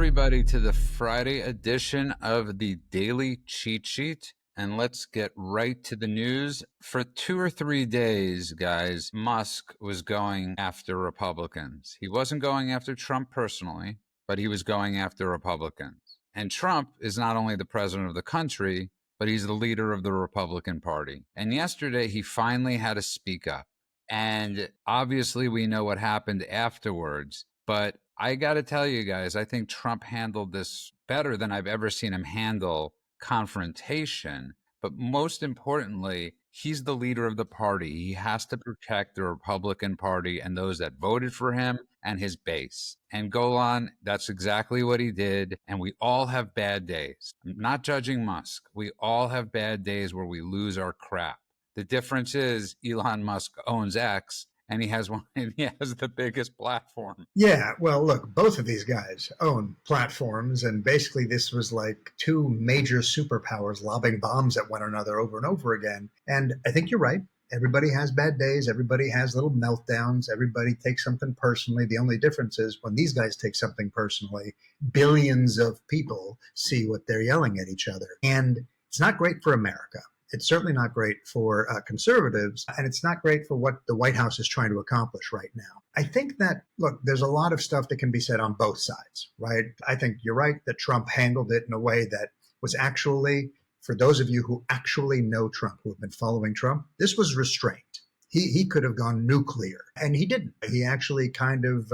everybody to the Friday edition of the Daily Cheat Sheet. And let's get right to the news. For 2 or 3 days, guys, Musk was going after Republicans. He wasn't going after Trump personally, but he was going after Republicans. And Trump is not only the president of the country, but he's the leader of the Republican Party. And yesterday, he finally had to speak up. And obviously, we know what happened afterwards. But I got to tell you guys, I think Trump handled this better than I've ever seen him handle confrontation. But most importantly, he's the leader of the party. He has to protect the Republican Party and those that voted for him and his base. And Golan, that's exactly what he did. And we all have bad days. I'm not judging Musk. We all have bad days where we lose our crap. The difference is Elon Musk owns X, and he has the biggest platform. Yeah, well, look, both of these guys own platforms, and basically this was like two major superpowers lobbing bombs at one another over and over again. And I think you're right. Everybody has bad days. Everybody has little meltdowns. Everybody takes something personally. The only difference is when these guys take something personally, billions of people see what they're yelling at each other. And it's not great for America. It's certainly not great for conservatives, and it's not great for what the White House is trying to accomplish right now. I think that, look, there's a lot of stuff that can be said on both sides, right? I think you're right that Trump handled it in a way that was actually, for those of you who actually know Trump, who have been following Trump, this was restrained. He could have gone nuclear, and he didn't. He actually kind of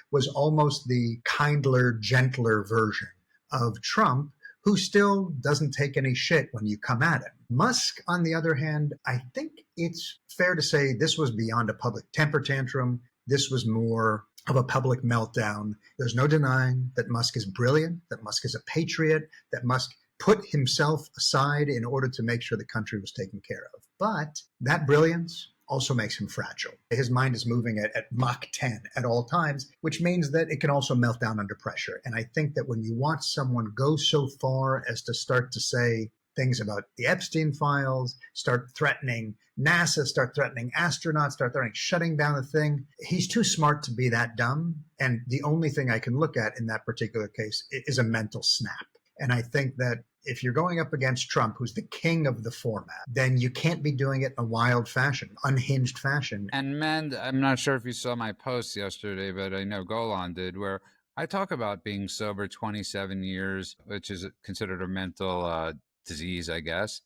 was almost the kindler, gentler version of Trump, who still doesn't take any shit when you come at him. Musk, on the other hand, I think it's fair to say this was beyond a public temper tantrum. This was more of a public meltdown. There's no denying that Musk is brilliant, that Musk is a patriot, that Musk put himself aside in order to make sure the country was taken care of. But that brilliance also makes him fragile. His mind is moving at Mach 10 at all times, which means that it can also melt down under pressure. And I think that when you watch someone go so far as to start to say things about the Epstein files, start threatening NASA, start threatening astronauts, start threatening shutting down the thing, he's too smart to be that dumb. And the only thing I can look at in that particular case is a mental snap. And I think that if you're going up against Trump, who's the king of the format, then you can't be doing it in a wild fashion, unhinged fashion. And Mend, I'm not sure if you saw my post yesterday, but I know Golan did, where I talk about being sober 27 years, which is considered a mental disease, I guess.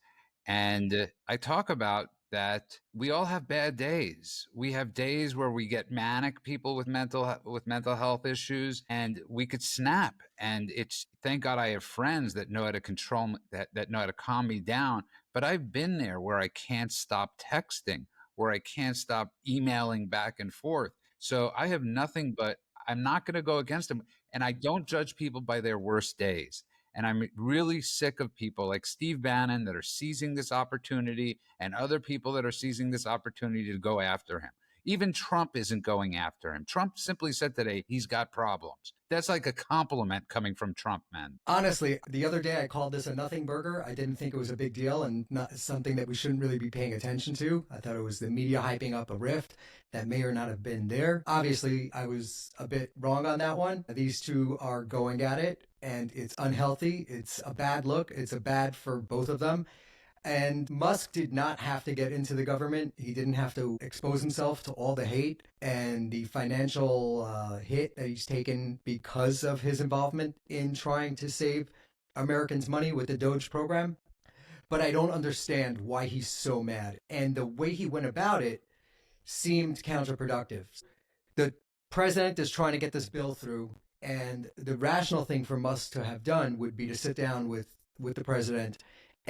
And I talk about that we all have bad days. We have days where we get manic, people with mental health issues, and we could snap. And it's, thank God I have friends that know how to control, that know how to calm me down. But I've been there where I can't stop texting, where I can't stop emailing back and forth. So I have nothing but, I'm not going to go against them. And I don't judge people by their worst days. And I'm really sick of people like Steve Bannon that are seizing this opportunity and other people that are seizing this opportunity to go after him. Even Trump isn't going after him. Trump simply said today he's got problems. That's like a compliment coming from Trump, man. Honestly, the other day I called this a nothing burger. I didn't think it was a big deal and not something that we shouldn't really be paying attention to. I thought it was the media hyping up a rift that may or not have been there. Obviously, I was a bit wrong on that one. These two are going at it, and it's unhealthy. It's a bad look. It's a bad for both of them. And Musk did not have to get into the government. He didn't have to expose himself to all the hate and the financial hit that he's taken because of his involvement in trying to save Americans' money with the Doge program. But I don't understand why he's so mad. And the way he went about it seemed counterproductive. The president is trying to get this bill through, and the rational thing for Musk to have done would be to sit down with the president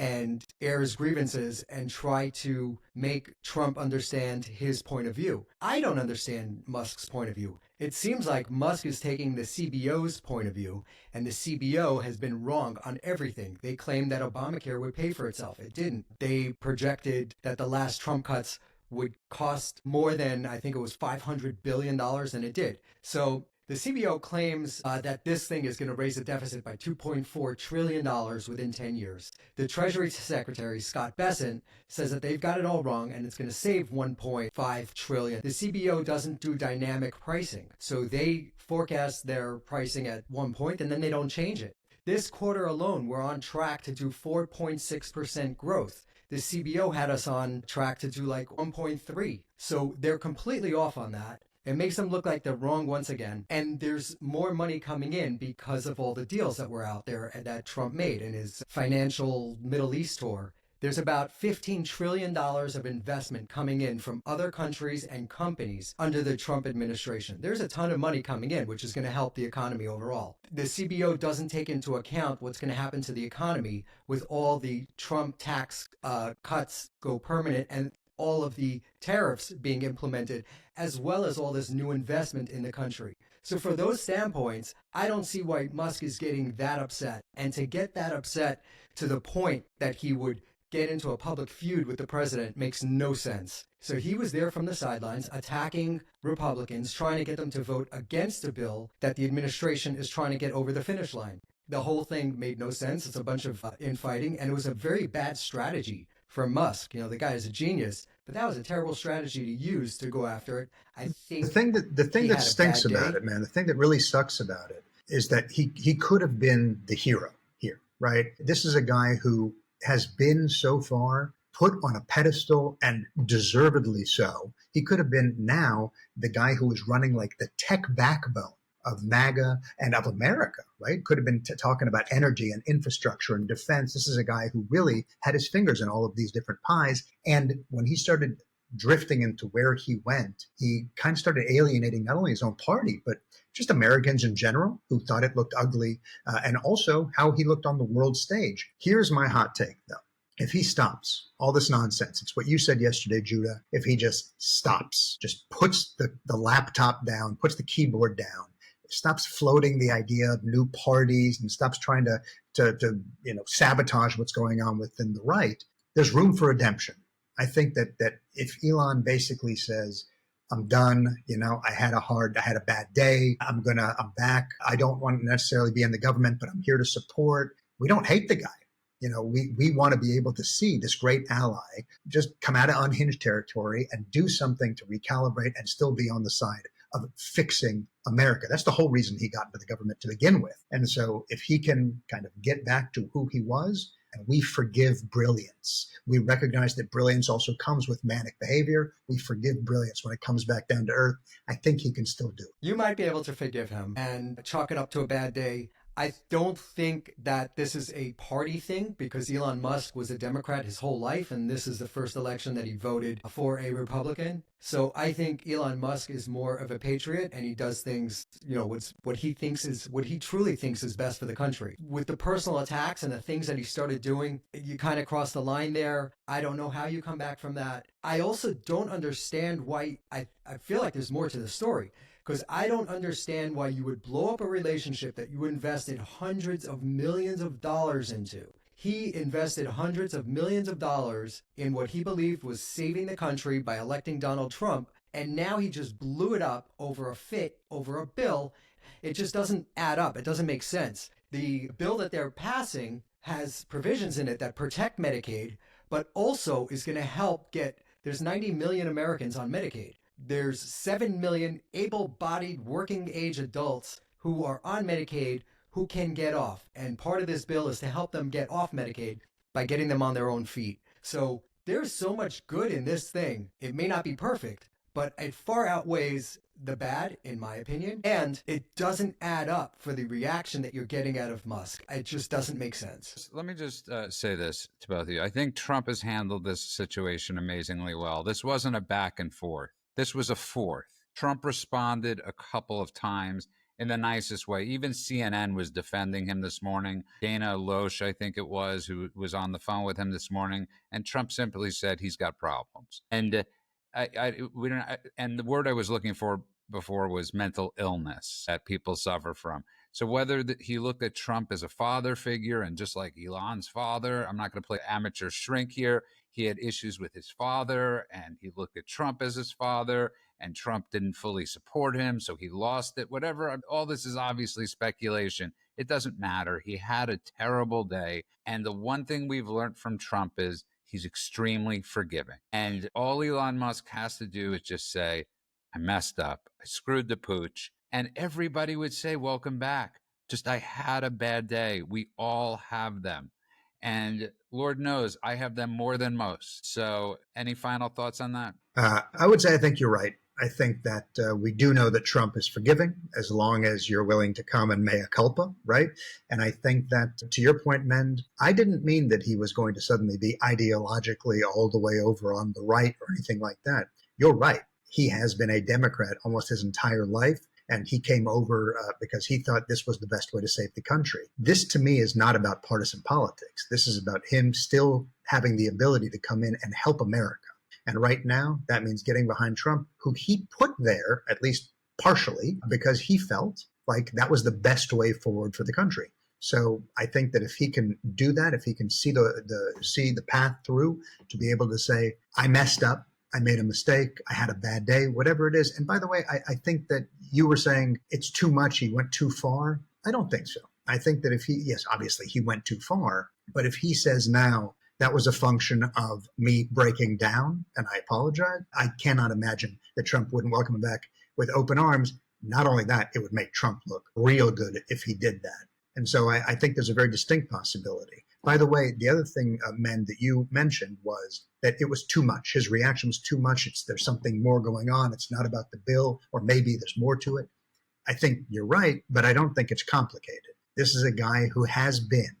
and air his grievances and try to make Trump understand his point of view. I don't understand Musk's point of view. It seems like Musk is taking the CBO's point of view, and the CBO has been wrong on everything. They claimed that Obamacare would pay for itself. It didn't. They projected that the last Trump cuts would cost more than, I think it was $500 billion, and it did. So The CBO claims that this thing is going to raise the deficit by $2.4 trillion within 10 years. The Treasury Secretary, Scott Bessent, says that they've got it all wrong and it's going to save $1.5 trillion. The CBO doesn't do dynamic pricing, so they forecast their pricing at one point and then they don't change it. This quarter alone, we're on track to do 4.6% growth. The CBO had us on track to do like 1.3. So they're completely off on that. It makes them look like they're wrong once again. And there's more money coming in because of all the deals that were out there that Trump made in his financial Middle East tour. There's about $15 trillion of investment coming in from other countries and companies under the Trump administration. There's a ton of money coming in, which is going to help the economy overall. The CBO doesn't take into account what's going to happen to the economy with all the Trump tax cuts go permanent and all of the tariffs being implemented, as well as all this new investment in the country. So for those standpoints, I don't see why Musk is getting that upset. And to get that upset to the point that he would get into a public feud with the president makes no sense. So he was there from the sidelines attacking Republicans, trying to get them to vote against a bill that the administration is trying to get over the finish line. The whole thing made no sense. It's a bunch of infighting, and it was a very bad strategy for Musk. You know, the guy is a genius, but that was a terrible strategy to use to go after it. I think the thing that stinks about it, man, the thing that really sucks about it is that he could have been the hero here, right? This is a guy who has been so far put on a pedestal, and deservedly so. He could have been now the guy who is running like the tech backbone of MAGA and of America, right? Could have been talking about energy and infrastructure and defense. This is a guy who really had his fingers in all of these different pies. And when he started drifting into where he went, he kind of started alienating not only his own party, but just Americans in general who thought it looked ugly, and also how he looked on the world stage. Here's my hot take, though. If he stops all this nonsense, it's what you said yesterday, Judah. If he just stops, just puts the laptop down, puts the keyboard down, stops floating the idea of new parties and stops trying to sabotage what's going on within the right, there's room for redemption. I think that if Elon basically says, I'm done, I had a bad day, I'm back, I don't want to necessarily be in the government, but I'm here to support. We don't hate the guy. We want to be able to see this great ally just come out of unhinged territory and do something to recalibrate and still be on the side of fixing America. That's the whole reason he got into the government to begin with. And so if he can kind of get back to who he was, and we forgive brilliance. We recognize that brilliance also comes with manic behavior. We forgive brilliance when it comes back down to earth. I think he can still do it. You might be able to forgive him and chalk it up to a bad day. I don't think that this is a party thing, because Elon Musk was a Democrat his whole life, and this is the first election that he voted for a Republican. So I think Elon Musk is more of a patriot, and he does things, what he truly thinks is best for the country. With the personal attacks and the things that he started doing, you kind of cross the line there. I don't know how you come back from that. I also don't understand why. I feel like there's more to the story. Because I don't understand why you would blow up a relationship that you invested hundreds of millions of dollars into. He invested hundreds of millions of dollars in what he believed was saving the country by electing Donald Trump, and now he just blew it up over a bill. It just doesn't add up. It doesn't make sense. The bill that they're passing has provisions in it that protect Medicaid, but also is going to help there's 90 million Americans on Medicaid. There's 7 million able-bodied working-age adults who are on Medicaid who can get off. And part of this bill is to help them get off Medicaid by getting them on their own feet. So there's so much good in this thing. It may not be perfect, but it far outweighs the bad, in my opinion. And it doesn't add up for the reaction that you're getting out of Musk. It just doesn't make sense. Let me just say this to both of you. I think Trump has handled this situation amazingly well. This wasn't a back and forth. This was a fourth. Trump responded a couple of times in the nicest way. Even CNN was defending him this morning. Dana Loesch, I think it was, who was on the phone with him this morning. And Trump simply said he's got problems. And and the word I was looking for before was mental illness that people suffer from. So whether he looked at Trump as a father figure, and just like Elon's father, I'm not going to play amateur shrink here, he had issues with his father, and he looked at Trump as his father, and Trump didn't fully support him, so he lost it, whatever. All this is obviously speculation. It doesn't matter. He had a terrible day. And the one thing we've learned from Trump is he's extremely forgiving. And all Elon Musk has to do is just say, I messed up. I screwed the pooch. And everybody would say, welcome back. Just, I had a bad day. We all have them. And Lord knows I have them more than most. So any final thoughts on that? I would say I think you're right. I think that we do know that Trump is forgiving as long as you're willing to come and mea culpa, right? And I think that, to your point, Mend, I didn't mean that he was going to suddenly be ideologically all the way over on the right or anything like that. You're right. He has been a Democrat almost his entire life. And he came over because he thought this was the best way to save the country. This, to me, is not about partisan politics. This is about him still having the ability to come in and help America. And right now, that means getting behind Trump, who he put there, at least partially, because he felt like that was the best way forward for the country. So I think that if he can do that, if he can see the path through to be able to say, I messed up, I made a mistake, I had a bad day, whatever it is. And by the way, I think that you were saying it's too much, he went too far. I don't think so. I think that yes, obviously he went too far, but if he says now, that was a function of me breaking down, and I apologize, I cannot imagine that Trump wouldn't welcome him back with open arms. Not only that, it would make Trump look real good if he did that. And so I think there's a very distinct possibility. By the way, the other thing, Men, that you mentioned was that it was too much. His reaction was too much. There's something more going on. It's not about the bill, or maybe there's more to it. I think you're right, but I don't think it's complicated. This is a guy who has been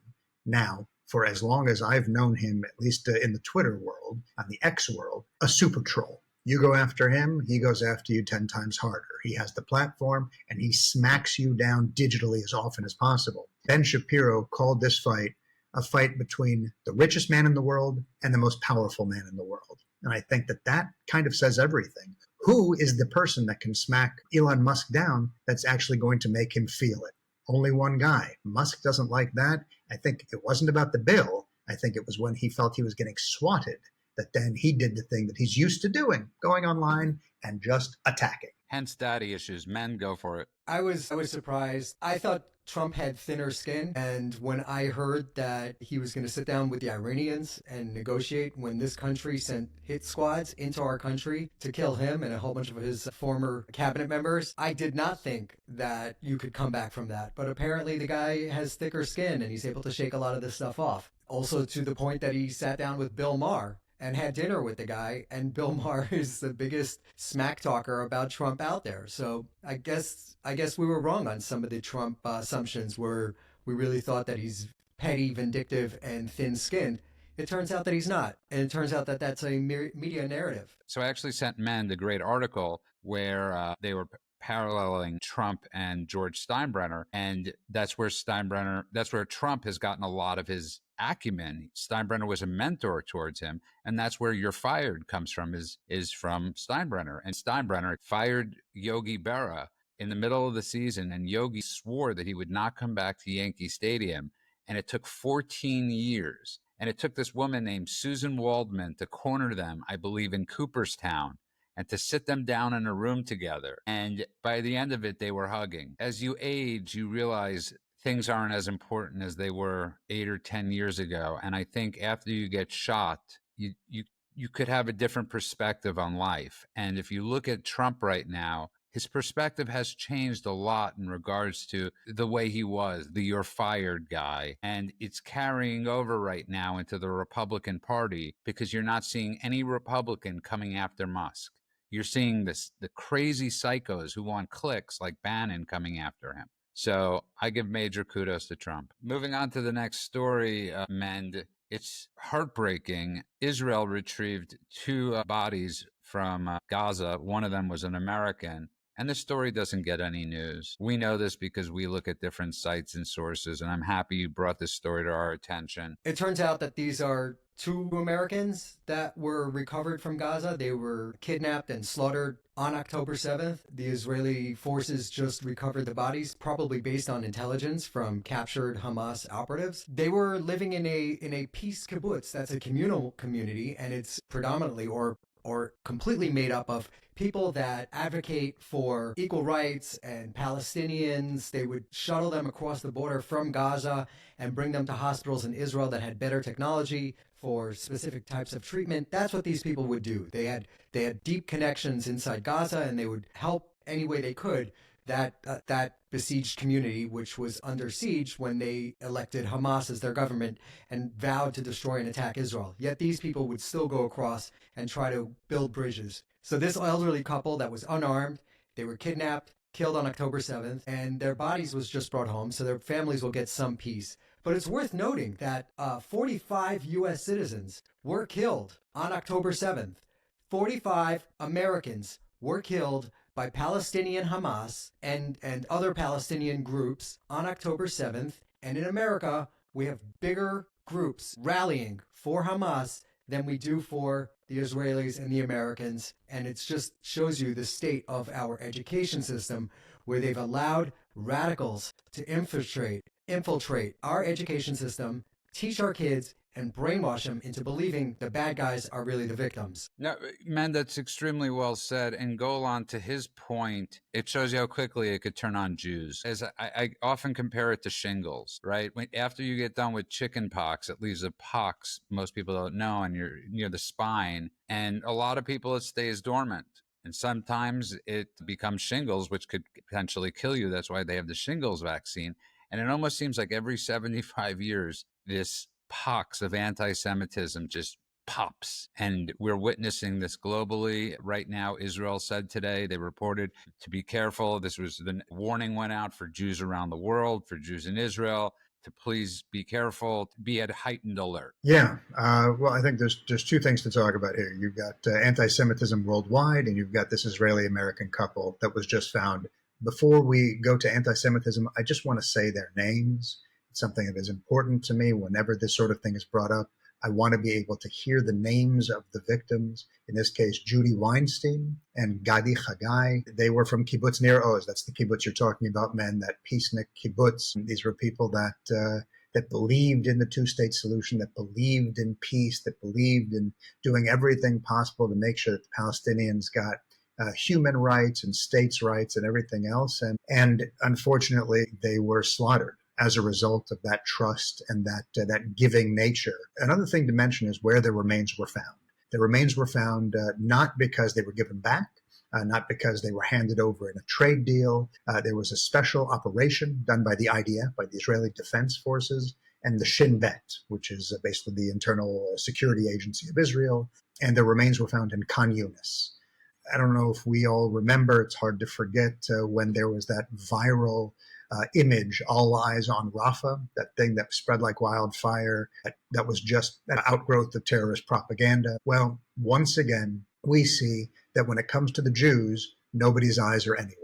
now, for as long as I've known him, at least in the Twitter world, on the X world, a super troll. You go after him, he goes after you 10 times harder. He has the platform, and he smacks you down digitally as often as possible. Ben Shapiro called this fight a fight between the richest man in the world and the most powerful man in the world. And I think that that kind of says everything. Who is the person that can smack Elon Musk down that's actually going to make him feel it? Only one guy. Musk doesn't like that. I think it wasn't about the bill. I think it was when he felt he was getting swatted that then he did the thing that he's used to doing, going online and just attacking. Hence daddy issues. Men, go for it. I was surprised. I thought Trump had thinner skin, and when I heard that he was going to sit down with the Iranians and negotiate when this country sent hit squads into our country to kill him and a whole bunch of his former cabinet members, I did not think that you could come back from that. But apparently the guy has thicker skin and he's able to shake a lot of this stuff off. Also, to the point that he sat down with Bill Maher and had dinner with the guy, and Bill Maher is the biggest smack talker about Trump out there. So I guess we were wrong on some of the Trump assumptions where we really thought that he's petty, vindictive, and thin-skinned. It turns out that he's not, and it turns out that that's a media narrative. So I actually sent Men the great article where they were paralleling Trump and George Steinbrenner, and that's where Trump has gotten a lot of his acumen. Steinbrenner was a mentor towards him, and that's where "you're fired" comes from, is from Steinbrenner. And Steinbrenner fired Yogi Berra in the middle of the season, and Yogi swore that he would not come back to Yankee Stadium, and it took 14 years. And it took this woman named Susan Waldman to corner them, I believe, in Cooperstown, and to sit them down in a room together. And by the end of it, they were hugging. As you age, you realize things aren't as important as they were 8 or 10 years ago. And I think after you get shot, you could have a different perspective on life. And if you look at Trump right now, his perspective has changed a lot in regards to the way he was, the "you're fired" guy. And it's carrying over right now into the Republican Party because you're not seeing any Republican coming after Musk. You're seeing the crazy psychos who want clicks like Bannon coming after him. So I give major kudos to Trump. Moving on to the next story, Mend. It's heartbreaking. Israel retrieved 2 bodies from Gaza. One of them was an American. And this story doesn't get any news. We know this because we look at different sites and sources, and I'm happy you brought this story to our attention. It turns out that these are 2 Americans that were recovered from Gaza. They were kidnapped and slaughtered on October 7th. The Israeli forces just recovered the bodies, probably based on intelligence from captured Hamas operatives. They were living in a peace kibbutz. That's a communal community, and it's predominantly or or completely made up of people that advocate for equal rights and Palestinians. They would shuttle them across the border from Gaza and bring them to hospitals in Israel that had better technology for specific types of treatment. That's what these people would do. They had deep connections inside Gaza, and they would help any way they could that besieged community, which was under siege when they elected Hamas as their government and vowed to destroy and attack Israel. Yet these people would still go across and try to build bridges. So this elderly couple that was unarmed, they were kidnapped, killed on October 7th, and their bodies was just brought home, so their families will get some peace. But it's worth noting that 45 U.S. citizens were killed on October 7th. 45 Americans were killed by Palestinian Hamas and other Palestinian groups on October 7th. And in America, we have bigger groups rallying for Hamas than we do for the Israelis and the Americans. And it just shows you the state of our education system, where they've allowed radicals to infiltrate our education system, teach our kids, and brainwash them into believing the bad guys are really the victims. No, man, that's extremely well said. And Golan, to his point, it shows you how quickly it could turn on Jews. As I often compare it to shingles, right? After you get done with chicken pox, it leaves a pox most people don't know, and you're near the spine. And a lot of people, it stays dormant. And sometimes it becomes shingles, which could potentially kill you. That's why they have the shingles vaccine. And it almost seems like every 75 years, this pox of anti-Semitism just pops. And we're witnessing this globally. Right now, Israel said today, they reported to be careful. This was the warning went out for Jews around the world, for Jews in Israel, to please be careful, be at heightened alert. Yeah. Well, I think there's two things to talk about here. You've got anti-Semitism worldwide, and you've got this Israeli-American couple that was just found. Before we go to anti-Semitism, I just want to say their names. It's something that is important to me whenever this sort of thing is brought up. I want to be able to hear the names of the victims. In this case, Judy Weinstein and Gadi Chagai. They were from Kibbutz Nir Oz. That's the kibbutz you're talking about, men, that peacenik kibbutz. These were people that believed in the two-state solution, that believed in peace, that believed in doing everything possible to make sure that the Palestinians got human rights and states' rights and everything else. And unfortunately, they were slaughtered as a result of that trust and that giving nature. Another thing to mention is where the remains were found. The remains were found not because they were given back, not because they were handed over in a trade deal. There was a special operation done by the IDF, by the Israeli Defense Forces, and the Shin Bet, which is basically the internal security agency of Israel. And the remains were found in Khan Yunis. I don't know if we all remember, it's hard to forget when there was that viral image, All Eyes on Rafah, that thing that spread like wildfire, that was just an outgrowth of terrorist propaganda. Well, once again, we see that when it comes to the Jews, nobody's eyes are anywhere.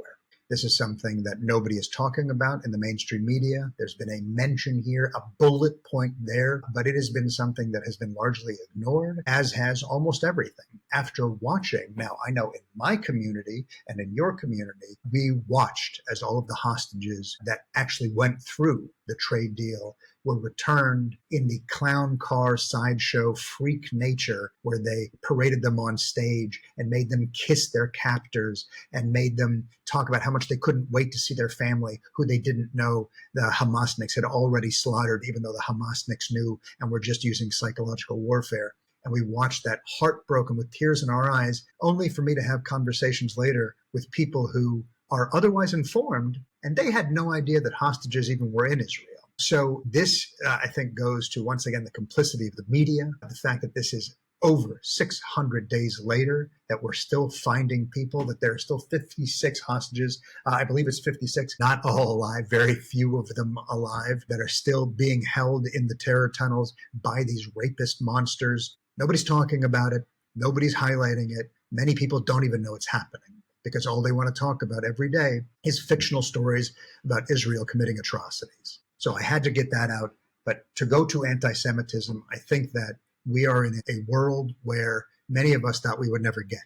This is something that nobody is talking about in the mainstream media. There's been a mention here, a bullet point there, but it has been something that has been largely ignored, as has almost everything. After watching, now I know in my community and in your community, we watched as all of the hostages that actually went through the trade deal were returned in the clown car sideshow freak nature, where they paraded them on stage and made them kiss their captors and made them talk about how much they couldn't wait to see their family, who they didn't know the Hamasniks had already slaughtered, even though the Hamasniks knew and were just using psychological warfare. And we watched that heartbroken with tears in our eyes, only for me to have conversations later with people who are otherwise informed, and they had no idea that hostages even were in Israel. So this, I think, goes to, once again, the complicity of the media, the fact that this is over 600 days later, that we're still finding people, that there are still 56 hostages. I believe it's 56, not all alive, very few of them alive, that are still being held in the terror tunnels by these rapist monsters. Nobody's talking about it. Nobody's highlighting it. Many people don't even know it's happening, because all they want to talk about every day is fictional stories about Israel committing atrocities. So I had to get that out. But to go to anti-Semitism, I think that we are in a world where many of us thought we would never get.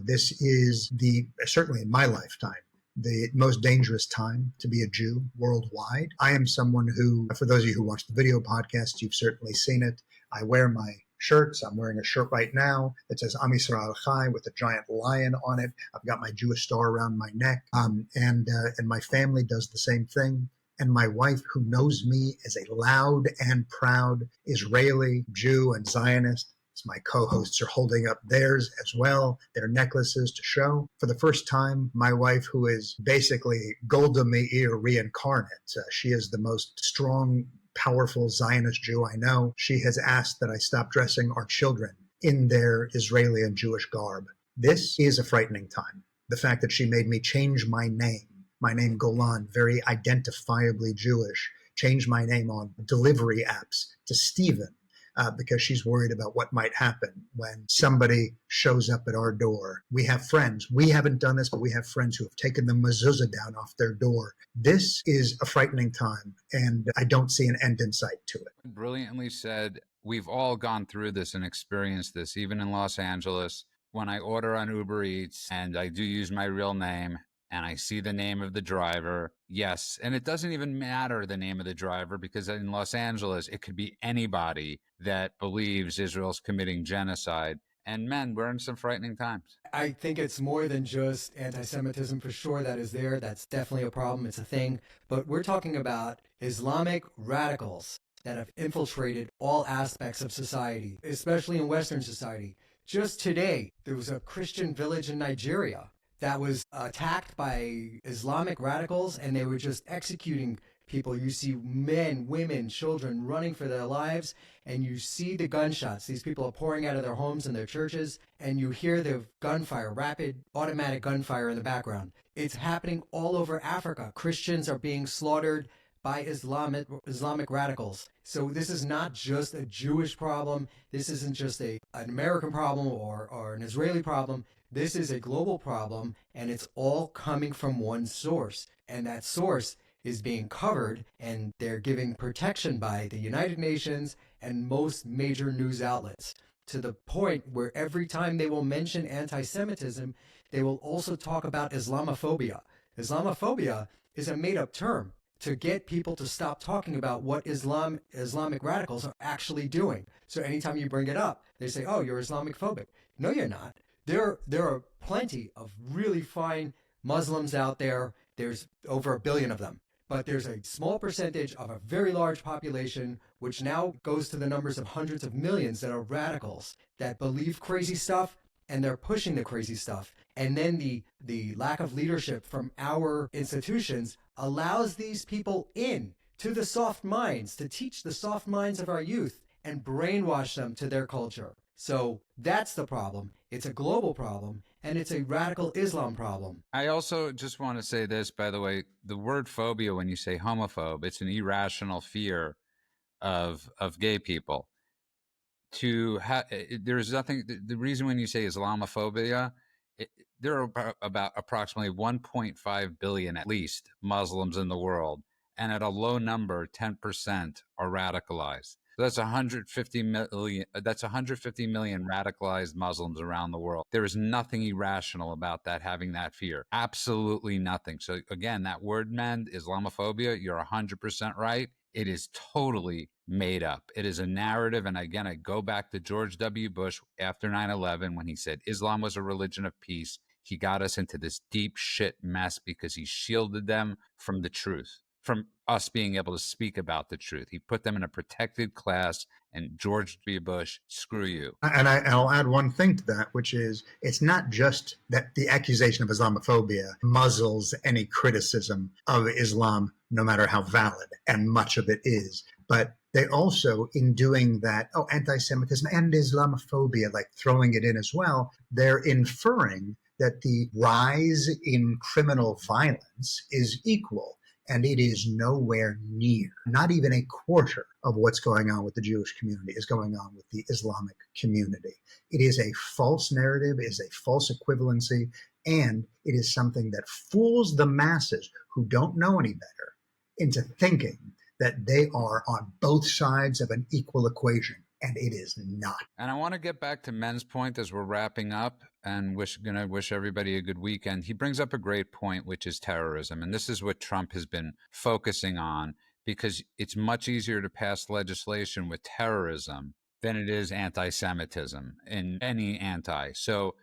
This is certainly in my lifetime, the most dangerous time to be a Jew worldwide. I am someone who, for those of you who watch the video podcast, you've certainly seen it. I wear my shirts. I'm wearing a shirt right now that says Am Yisrael Chai with a giant lion on it. I've got my Jewish star around my neck. And my family does the same thing. And my wife, who knows me as a loud and proud Israeli Jew and Zionist, as my co-hosts are holding up theirs as well, their necklaces to show. For the first time, my wife, who is basically Golda Meir reincarnate, she is the most strong, powerful Zionist Jew I know. She has asked that I stop dressing our children in their Israeli and Jewish garb. This is a frightening time. The fact that she made me change my name Golan, very identifiably Jewish, change my name on delivery apps to Stephen, because she's worried about what might happen when somebody shows up at our door. We have friends. We haven't done this, but we have friends who have taken the mezuzah down off their door. This is a frightening time, and I don't see an end in sight to it. Brilliantly said. We've all gone through this and experienced this, even in Los Angeles. When I order on Uber Eats and I do use my real name, and I see the name of the driver, yes. And it doesn't even matter the name of the driver, because in Los Angeles, it could be anybody that believes Israel's committing genocide. And men, we're in some frightening times. I think it's more than just anti-Semitism for sure that is there. That's definitely a problem. It's a thing. But we're talking about Islamic radicals that have infiltrated all aspects of society, especially in Western society. Just today, there was a Christian village in Nigeria that was attacked by Islamic radicals, and they were just executing people. You see men, women, children running for their lives, and you see the gunshots. These people are pouring out of their homes and their churches, and you hear the gunfire, rapid automatic gunfire in the background. It's happening all over Africa. Christians are being slaughtered by Islamic radicals. So this is not just a Jewish problem. This isn't just an American problem or an Israeli problem. This is a global problem, and it's all coming from one source. And that source is being covered, and they're giving protection by the United Nations and most major news outlets, to the point where every time they will mention anti-Semitism, they will also talk about Islamophobia. Islamophobia is a made-up term to get people to stop talking about what Islamic radicals are actually doing. So anytime you bring it up, they say, oh, you're Islamophobic. No, you're not. There are plenty of really fine Muslims out there. There's over 1 billion of them. But there's a small percentage of a very large population, which now goes to the numbers of hundreds of millions, that are radicals, that believe crazy stuff, and they're pushing the crazy stuff. And then the lack of leadership from our institutions allows these people in to the soft minds, to teach the soft minds of our youth and brainwash them to their culture. So that's the problem. It's a global problem, and it's a radical Islam problem. I also just want to say this, by the way, the word phobia, when you say homophobe, it's an irrational fear of gay people. There's nothing, the reason when you say Islamophobia, there are about approximately 1.5 billion, at least, Muslims in the world. And at a low number, 10% are radicalized. So that's 150 million. That's 150 million radicalized Muslims around the world. There is nothing irrational about that, having that fear. Absolutely nothing. So again, that word, men, Islamophobia, you're 100% right. It is totally made up. It is a narrative. And again, I go back to George W. Bush after 9/11 when he said Islam was a religion of peace. He got us into this deep shit mess because he shielded them from the truth, from us being able to speak about the truth. He put them in a protected class, and George W. Bush, screw you. And I'll add one thing to that, which is it's not just that the accusation of Islamophobia muzzles any criticism of Islam, no matter how valid, and much of it is, but they also, in doing that, anti-Semitism and Islamophobia, like throwing it in as well, they're inferring that the rise in criminal violence is equal. And it is nowhere near, not even a quarter of what's going on with the Jewish community is going on with the Islamic community. It is a false narrative, it is a false equivalency, and it is something that fools the masses who don't know any better into thinking that they are on both sides of an equal equation. And it is not. And I want to get back to Men's point as we're wrapping up, and gonna wish everybody a good weekend. He brings up a great point, which is terrorism. And this is what Trump has been focusing on, because it's much easier to pass legislation with terrorism than it is anti-Semitism in any anti. So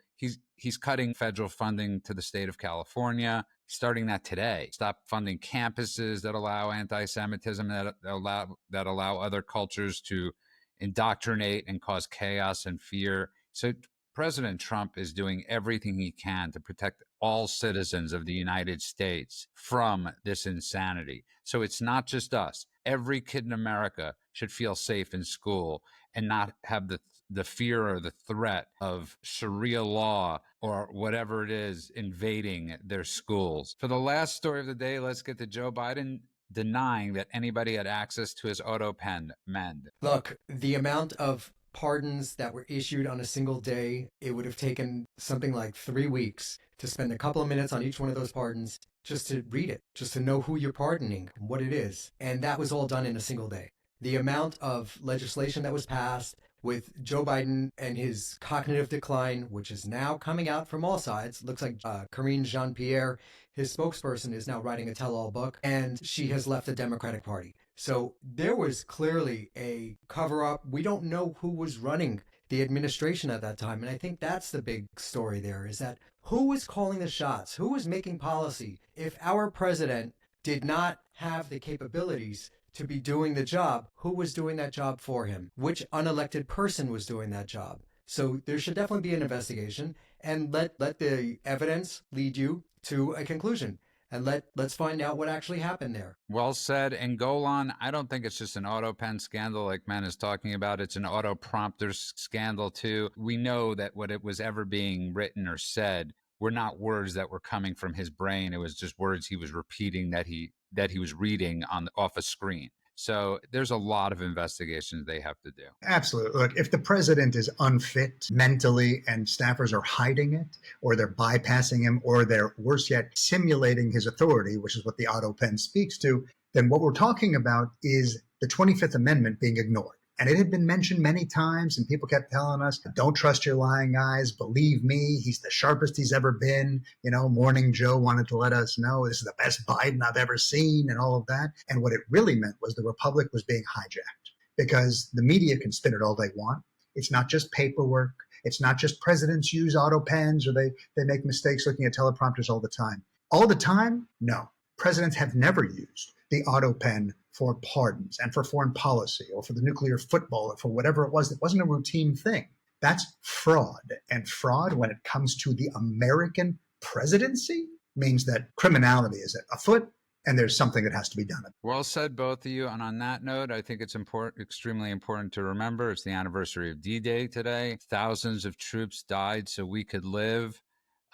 he's cutting federal funding to the state of California, starting that today. Stop funding campuses that allow anti-Semitism, that allow other cultures to indoctrinate and cause chaos and fear. So President Trump is doing everything he can to protect all citizens of the United States from this insanity. So it's not just us. Every kid in America should feel safe in school and not have the fear or the threat of Sharia law or whatever it is invading their schools. For the last story of the day, let's get to Joe Biden denying that anybody had access to his auto pen mend. Look, the amount of pardons that were issued on a single day, it would have taken something like 3 weeks to spend a couple of minutes on each one of those pardons just to read it, just to know who you're pardoning, what it is. And that was all done in a single day. The amount of legislation that was passed with Joe Biden and his cognitive decline, which is now coming out from all sides. Looks like Karine Jean-Pierre, his spokesperson, is now writing a tell-all book, and she has left the Democratic Party. So there was clearly a cover-up. We don't know who was running the administration at that time, and I think that's the big story there, is that who was calling the shots? Who was making policy? If our president did not have the capabilities to be doing the job, who was doing that job for him? Which unelected person was doing that job? So there should definitely be an investigation, and let the evidence lead you to a conclusion. And let's find out what actually happened there. Well said. And Golan, I don't think it's just an auto pen scandal like Men is talking about. It's an auto prompter scandal too. We know that what it was ever being written or said were not words that were coming from his brain. It was just words he was repeating that he was reading off a screen. So there's a lot of investigations they have to do. Absolutely. Look, if the president is unfit mentally and staffers are hiding it, or they're bypassing him, or they're, worse yet, simulating his authority, which is what the auto pen speaks to, then what we're talking about is the 25th Amendment being ignored. And it had been mentioned many times, and people kept telling us, don't trust your lying eyes. Believe me, he's the sharpest he's ever been. You know, Morning Joe wanted to let us know this is the best Biden I've ever seen and all of that. And what it really meant was the Republic was being hijacked, because the media can spin it all they want. It's not just paperwork. It's not just presidents use auto pens or they make mistakes looking at teleprompters all the time. All the time? No. Presidents have never used the auto pen for pardons and for foreign policy or for the nuclear football or for whatever it was that wasn't a routine thing. That's fraud. And fraud, when it comes to the American presidency, means that criminality is afoot and there's something that has to be done. Well said, both of you. And on that note, I think it's extremely important to remember it's the anniversary of D-Day today. Thousands of troops died so we could live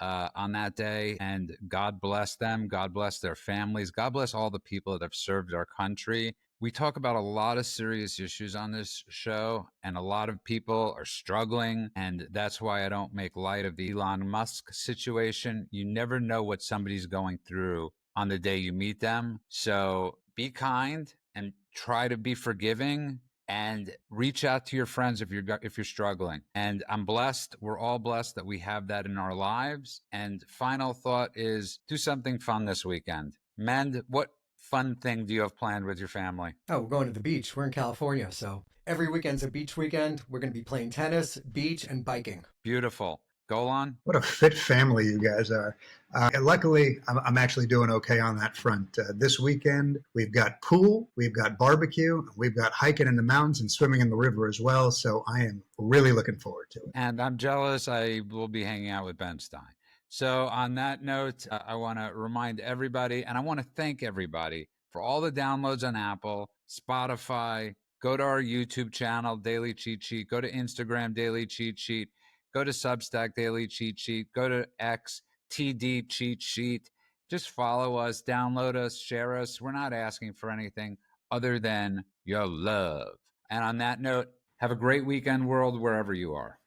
on that day, and God bless them. God bless their families. God bless all the people that have served our country. We talk about a lot of serious issues on this show, and a lot of people are struggling, and that's why I don't make light of the Elon Musk situation. You never know what somebody's going through on the day you meet them. So be kind and try to be forgiving, and reach out to your friends if you're struggling. And I'm blessed. We're all blessed that we have that in our lives. And final thought is, do something fun this weekend. Mend, what fun thing do you have planned with your family? Oh, we're going to the beach. We're in California, so every weekend's a beach weekend. We're going to be playing tennis, beach, and biking. Beautiful. Golan? What a fit family you guys are. And luckily, I'm actually doing okay on that front. This weekend, we've got pool, we've got barbecue, we've got hiking in the mountains and swimming in the river as well. So I am really looking forward to it. And I'm jealous. I will be hanging out with Ben Stein. So on that note, I want to remind everybody, and I want to thank everybody for all the downloads on Apple, Spotify. Go to our YouTube channel, Daily Cheat Sheet. Go to Instagram, Daily Cheat Sheet. Go to Substack, Daily Cheat Sheet. Go to X, TD Cheat Sheet. Just follow us, download us, share us. We're not asking for anything other than your love. And on that note, have a great weekend, world, wherever you are.